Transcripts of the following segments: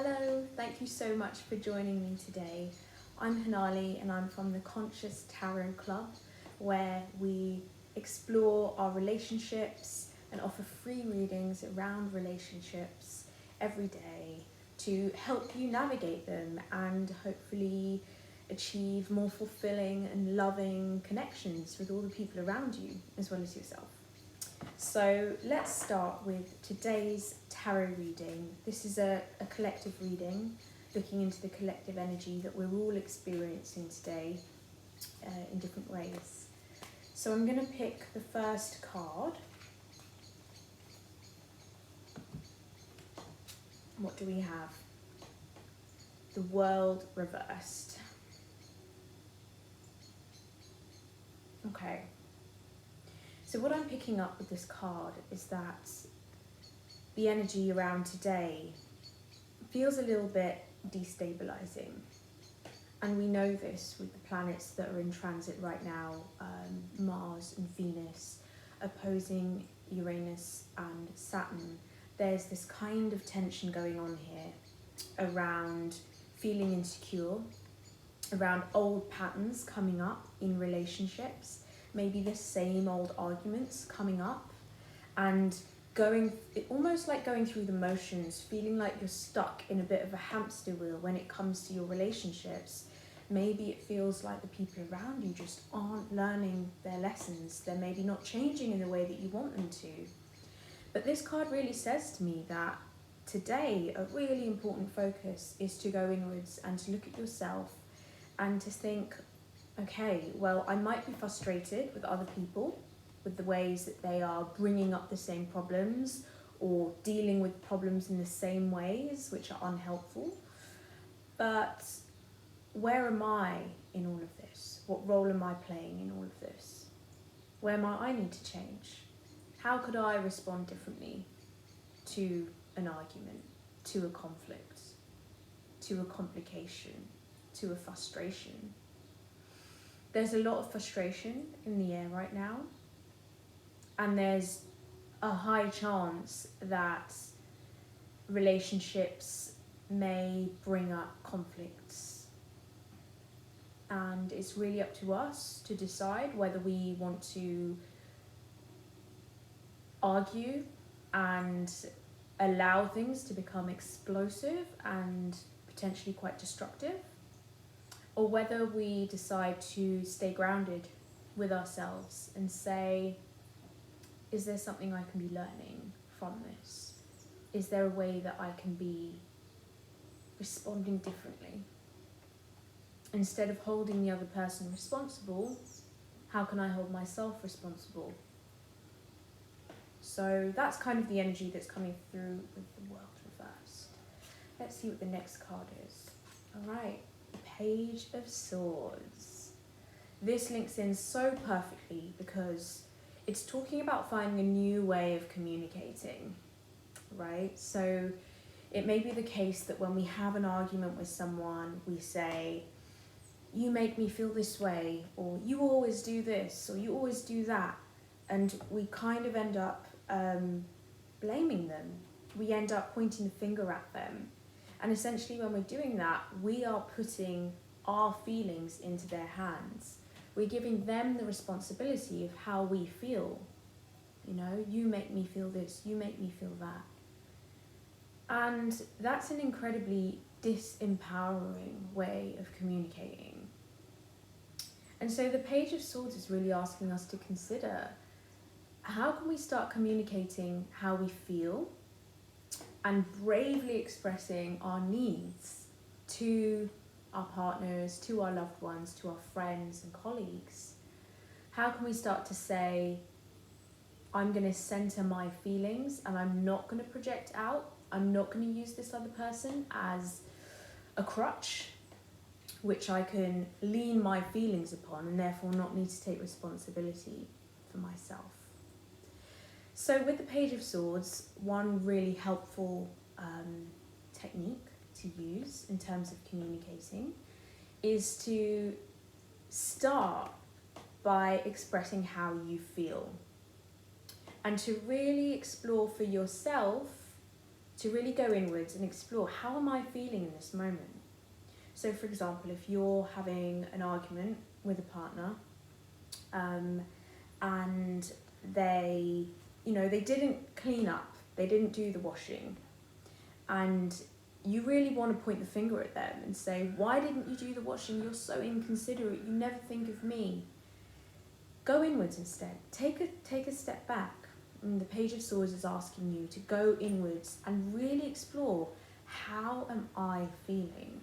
Hello, thank you so much for joining me today. I'm Hanali and I'm from the Conscious Tarot Club, where we explore our relationships and offer free readings around relationships every day to help you navigate them and hopefully achieve more fulfilling and loving connections with all the people around you as well as yourself. So let's start with today's tarot reading. This is a collective reading looking into the collective energy that we're all experiencing today in different ways. So I'm going to pick the first card. What do we have? The World reversed. Okay. So what I'm picking up with this card is that the energy around today feels a little bit destabilizing. And we know this with the planets that are in transit right now, Mars and Venus opposing Uranus and Saturn. There's this kind of tension going on here around feeling insecure, around old patterns coming up in relationships, maybe the same old arguments coming up, and almost like going through the motions, feeling like you're stuck in a bit of a hamster wheel when it comes to your relationships. Maybe it feels like the people around you just aren't learning their lessons. They're maybe not changing in the way that you want them to. But this card really says to me that today a really important focus is to go inwards and to look at yourself and to think, okay, well, I might be frustrated with other people, with the ways that they are bringing up the same problems or dealing with problems in the same ways, which are unhelpful. But where am I in all of this? What role am I playing in all of this? Where might I need to change? How could I respond differently to an argument, to a conflict, to a complication, to a frustration? There's a lot of frustration in the air right now, and there's a high chance that relationships may bring up conflicts. And it's really up to us to decide whether we want to argue and allow things to become explosive and potentially quite destructive, or whether we decide to stay grounded with ourselves and say, is there something I can be learning from this? Is there a way that I can be responding differently? Instead of holding the other person responsible, how can I hold myself responsible? So that's kind of the energy that's coming through with the World reversed. Let's see what the next card is. All right. Page of Swords. This links in so perfectly because it's talking about finding a new way of communicating, right? So it may be the case that when we have an argument with someone, we say, you make me feel this way, or you always do this, or you always do that. And we kind of end up blaming them. We end up pointing the finger at them. And essentially when we're doing that, we are putting our feelings into their hands. We're giving them the responsibility of how we feel. You know, you make me feel this, you make me feel that. And that's an incredibly disempowering way of communicating. And so the Page of Swords is really asking us to consider, how can we start communicating how we feel and bravely expressing our needs to our partners, to our loved ones, to our friends and colleagues? How can we start to say, I'm going to center my feelings and I'm not going to project out. I'm not going to use this other person as a crutch, which I can lean my feelings upon and therefore not need to take responsibility for myself. So with the Page of Swords, one really helpful technique to use in terms of communicating is to start by expressing how you feel and to really explore for yourself to really go inwards and explore, how am I feeling in this moment? So for example, if you're having an argument with a partner, and they didn't clean up, they didn't do the washing, and you really want to point the finger at them and say, why didn't you do the washing? You're so inconsiderate, you never think of me. Go inwards instead. Take a step back. And the Page of Swords is asking you to go inwards and really explore, how am I feeling?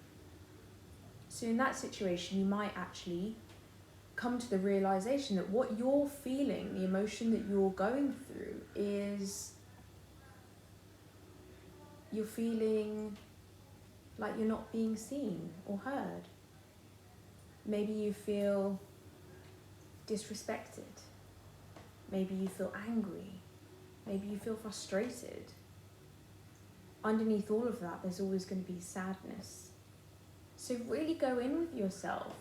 So in that situation, you might actually come to the realization that what you're feeling, the emotion that you're going through, is you're feeling like you're not being seen or heard. Maybe you feel disrespected. Maybe you feel angry. Maybe you feel frustrated. Underneath all of that, there's always going to be sadness. So really go in with yourself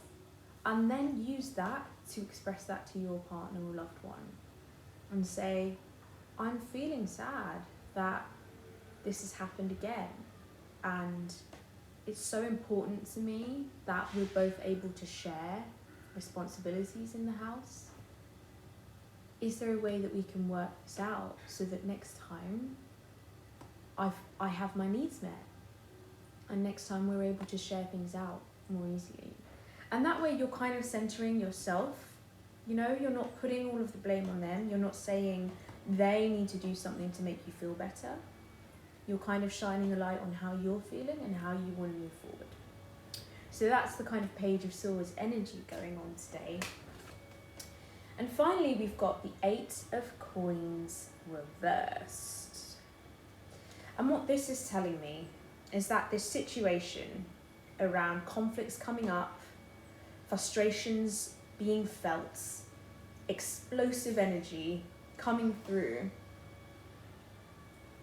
and then use that to express that to your partner or loved one and say, I'm feeling sad that this has happened again, and it's so important to me that we're both able to share responsibilities in the house. Is there a way that we can work this out so that next time I have my needs met, and next time we're able to share things out more easily? And that way you're kind of centering yourself. You're not putting all of the blame on them. You're not saying they need to do something to make you feel better. You're kind of shining a light on how you're feeling and how you want to move forward. So that's the kind of Page of Swords energy going on today. And finally, we've got the Eight of Coins reversed. And what this is telling me is that this situation around conflicts coming up, frustrations being felt, explosive energy coming through,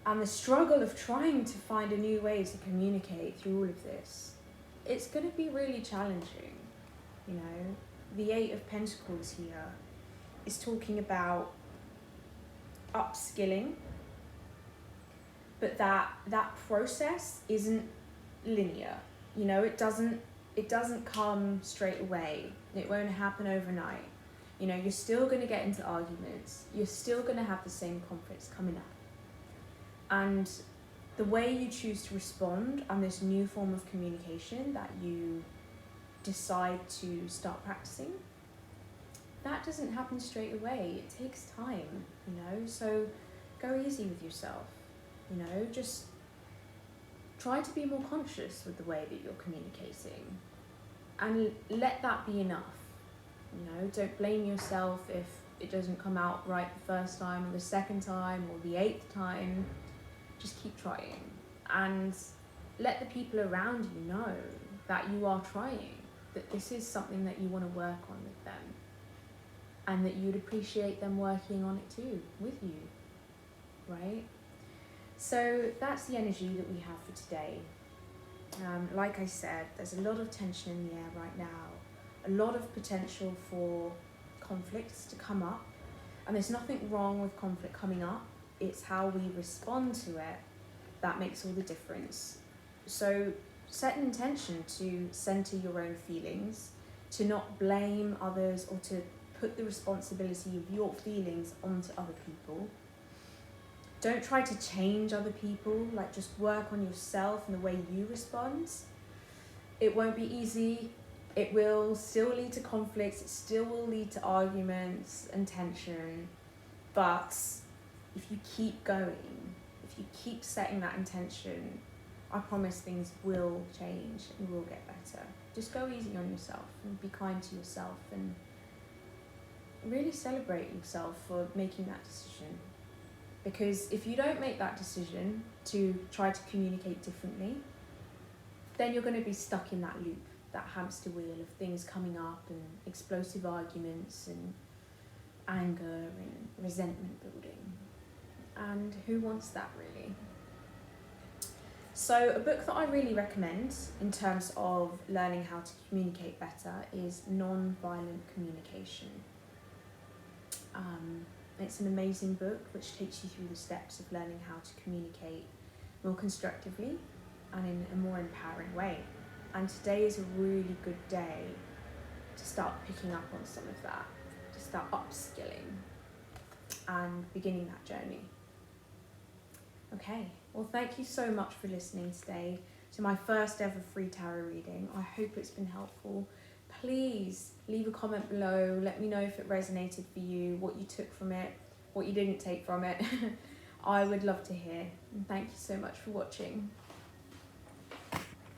and the struggle of trying to find a new way to communicate through all of this, it's going to be really challenging. The Eight of Pentacles here is talking about upskilling, but that process isn't linear. It doesn't come straight away. It won't happen overnight. You're still going to get into arguments. You're still going to have the same conflicts coming up. And the way you choose to respond and this new form of communication that you decide to start practicing, that doesn't happen straight away. It takes time, so go easy with yourself. Just try to be more conscious with the way that you're communicating, and let that be enough. Don't blame yourself if it doesn't come out right the first time or the second time or the 8th time. Just keep trying, and let the people around you know that you are trying, that this is something that you want to work on with them, and that you'd appreciate them working on it too with you, right? So that's the energy that we have for today. Like I said, there's a lot of tension in the air right now, a lot of potential for conflicts to come up, and there's nothing wrong with conflict coming up. It's how we respond to it that makes all the difference. So set an intention to center your own feelings, to not blame others or to put the responsibility of your feelings onto other people. Don't try to change other people, just work on yourself and the way you respond. It won't be easy. It will still lead to conflicts. It still will lead to arguments and tension. But if you keep going, if you keep setting that intention, I promise things will change and will get better. Just go easy on yourself and be kind to yourself, and really celebrate yourself for making that decision. Because if you don't make that decision to try to communicate differently, then you're going to be stuck in that loop, that hamster wheel of things coming up and explosive arguments and anger and resentment building. And who wants that, really? So a book that I really recommend in terms of learning how to communicate better is Non-Violent Communication. It's an amazing book which takes you through the steps of learning how to communicate more constructively and in a more empowering way. And today is a really good day to start picking up on some of that, to start upskilling and beginning that journey. Okay, well, thank you so much for listening today to my first ever free tarot reading. I hope it's been helpful. Please leave a comment below. Let me know if it resonated for you, what you took from it, what you didn't take from it. I would love to hear. And thank you so much for watching.